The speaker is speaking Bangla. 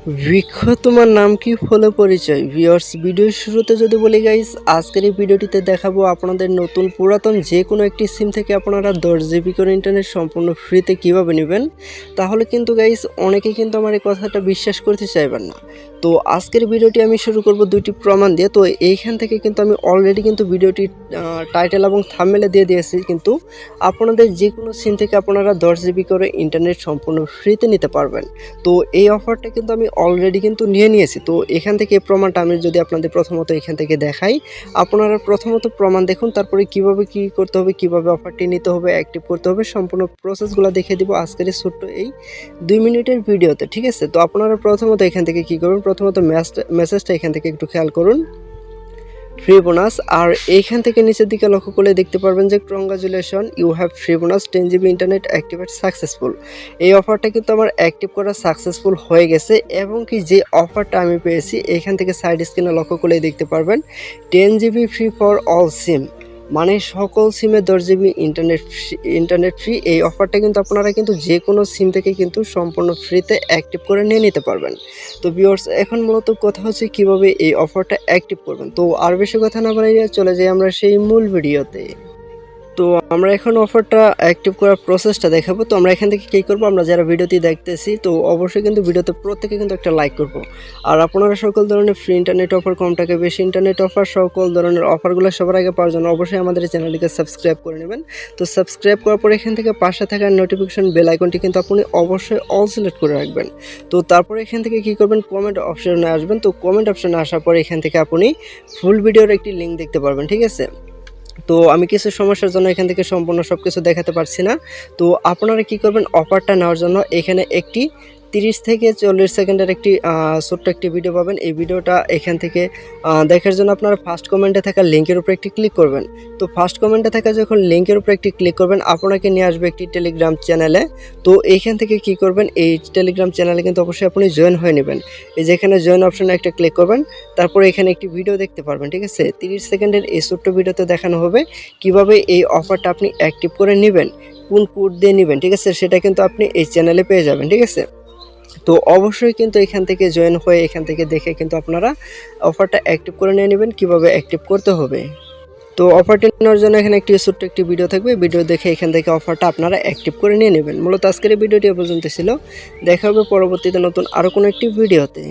বৃক্ষ তোমার নাম কি ফলে পরিচয় ভিউয়ার্স ভিডিওর শুরুতে যদি বলি গাইস আজকের এই ভিডিওটিতে দেখাবো আপনাদের নতুন পুরাতন যে কোনো একটি সিম থেকে আপনারা 10 GB করে ইন্টারনেট সম্পূর্ণ ফ্রিতে কিভাবে নেবেন। তাহলে কিন্তু গাইস অনেকেই কিন্তু আমার এই কথাটা বিশ্বাস করতে চাইবেন না। তো আজকের ভিডিওটি আমি শুরু করব দুইটি প্রমাণ দিয়ে। তো এইখান থেকে কিন্তু আমি অলরেডি কিন্তু ভিডিওটি টাইটেল এবং থাম্বনেলে দিয়ে দিয়েছি, কিন্তু আপনাদের যে কোনো সিম থেকে আপনারা 10 GB করে ইন্টারনেট সম্পূর্ণ ফ্রিতে নিতে পারবেন। তো এই অফারটা কিন্তু আমি অলরেডি কিন্তু নিয়ে নিয়েছি। তো এখান থেকে এই প্রমাণটা আমি যদি আপনাদের প্রথমত এখান থেকে দেখাই, আপনারা প্রথমত প্রমাণ দেখুন, তারপরে কিভাবে কি করতে হবে, কিভাবে অফারটি নিতে হবে, অ্যাক্টিভ করতে হবে, সম্পূর্ণ প্রসেসগুলো দেখিয়ে দিব আজকের এই ছোট্ট এই 2 মিনিটের ভিডিওতে, ঠিক আছে। তো আপনারা প্রথমত এখান থেকে কি করবেন, প্রথমত মেসেজটা এখান থেকে একটু খেয়াল করুন, ফ্রি বোনাস। আর এইখান থেকে নিচের দিকে লক্ষ্য করলে দেখতে পারবেন যে congratulation, you have free bonus 10 GB internet activate successful. এই অফারটা কিন্তু আমার অ্যাক্টিভ করা সাকসেসফুল হয়ে গেছে, এবং কি যে অফারটা আমি পেয়েছি এখান থেকে সাইড স্ক্রিনে লক্ষ্য করলেই দেখতে পারবেন 10 GB ফ্রি ফর অল সিম, মানে সকল সিমে 10 GB ইন্টারনেট ফ্রি। এই অফারটা কিন্তু আপনারা কিন্তু যে কোনো সিম থেকে কিন্তু সম্পূর্ণ ফ্রিতে অ্যাক্টিভ করে নিয়ে নিতে পারবেন। তো ভিউয়ার্স এখন মূলত কথা হচ্ছে কিভাবে এই অফারটা অ্যাক্টিভ করবেন। তো আর বেশি কথা না বাড়িয়ে চলে যাই আমরা সেই মূল ভিডিওতে। তো আমরা এখন অফারটা অ্যাক্টিভ করার প্রসেসটা দেখাবো। তো আমরা এখান থেকে কী করবো, আমরা যারা ভিডিওটি দেখতেছি তো অবশ্যই কিন্তু ভিডিওতে প্রত্যেকে কিন্তু একটা লাইক করব। আর আপনারা সকল ধরনের ফ্রি ইন্টারনেট অফার, কম টাকায় বেশি ইন্টারনেট অফার, সকল ধরনের অফারগুলো সবার আগে পাওয়ার জন্য অবশ্যই আমাদের এই চ্যানেলটিকে সাবস্ক্রাইব করে নেবেন। তো সাবস্ক্রাইব করার পর এখান থেকে পাশে থাকা নোটিফিকেশন বেল আইকনটি কিন্তু আপনি অবশ্যই অল সিলেক্ট করে রাখবেন। তো তারপরে এখান থেকে কী করবেন, কমেন্ট অপশনে আসবেন। তো কমেন্ট অপশনে আসার পরে এখান থেকে আপনি ফুল ভিডিওর একটি লিঙ্ক দেখতে পারবেন, ঠিক আছে। তো আমি কিছু সমস্যার জন্য এখান থেকে সম্পূর্ণ সব কিছু দেখাতে পারছি না। তো আপনারা কি করবেন, অফারটা নেওয়ার জন্য এখানে একটি 30 থেকে 40 সেকেন্ডের একটি ছোট্ট একটি ভিডিও পাবেন। এই ভিডিওটা এখান থেকে দেখার জন্য আপনারা ফার্স্ট কমেন্টে থাকা লিঙ্কের উপরে একটি ক্লিক করবেন। তো ফার্স্ট কমেন্টে থাকা যখন লিঙ্কের উপরে একটি ক্লিক করবেন, আপনাকে নিয়ে আসবে একটি টেলিগ্রাম চ্যানেলে। তো এইখান থেকে কি করবেন, এই টেলিগ্রাম চ্যানেলে কিন্তু অবশ্যই আপনি জয়েন হয়ে নেবেন। এই যেখানে জয়েন অপশনে একটা ক্লিক করবেন, তারপরে এখানে একটি ভিডিও দেখতে পারবেন, ঠিক আছে। 30 সেকেন্ডের এই ছোট্ট ভিডিওতে দেখানো হবে কিভাবে এই অফারটা আপনি অ্যাক্টিভ করে নেবেন, কোন কোড দিয়ে নেবেন, ঠিক আছে, সেটা কিন্তু আপনি এই চ্যানেলে পেয়ে যাবেন, ঠিক আছে। তো অবশ্যই কিন্তু এখান থেকে জয়েন হয়ে এখান থেকে দেখে কিন্তু আপনারা অফারটা অ্যাক্টিভ করে নিয়ে নেবেন, কীভাবে অ্যাক্টিভ করতে হবে। তো অফারটি নেওয়ার জন্য এখানে একটি ছোট্ট একটি ভিডিও থাকবে, ভিডিও দেখে এখান থেকে অফারটা আপনারা অ্যাক্টিভ করে নিয়ে নেবেন। মূলত আজকের এই ভিডিওটি এ পর্যন্ত ছিল, দেখা হবে পরবর্তীতে নতুন আরও কোনো একটি ভিডিওতে।